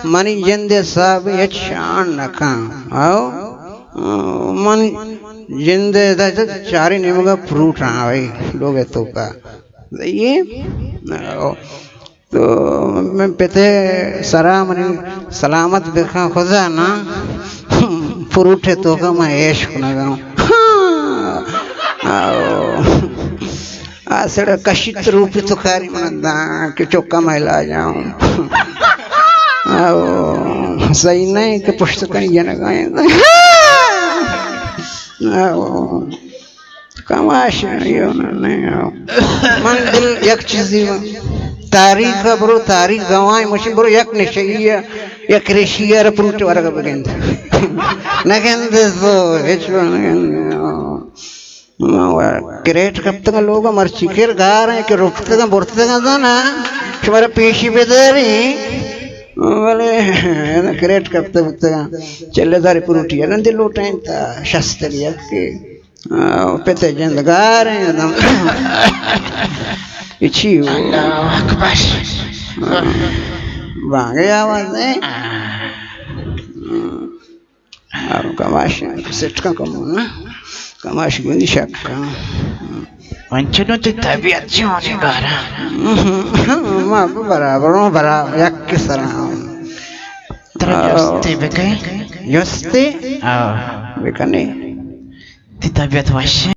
mani jende sab yachan nakam आओ mani jende da चारे निमगा fruit रहा भाई लोग है तो का ये तो मैं पते सलामत देखा खुदा ना फ्रूट है तो का मैं ऐश कुना गाऊं आसड़ा कशित रूप तो कारी मनदा कि चौका महिला जाऊं आओ सही नहीं कि पुस्तक नहीं जन गाए कमाश यो नहीं आओ मन दिल एक चीज़ तारीख बरो तारीख गवाई मशीन बरो एक निश्चय एक रेशिया फ्रूट वाला का बगेंद नगेंद तो हेचवा क्रेट कब तक लोग मर चिकेर गा रहे हैं कि रोकते का बोलते का ना तुम्हारा पेशी पे दे रही वाले क्रेट कब तक चले दारी पुरुटी है नंदी लोटाइन था शास्त्रीय के पेते जंद गा रहे हैं एकदम इच्छी हो बांगे आवाज है कमाश सेट का कमोना कमाश गुनी शक्का वंचनो तो तबीयत अच्छी होने का रहा माँ बराबर एक किस तरह तेरे बेके योस्ते आओ बेकने तबीयत वैसे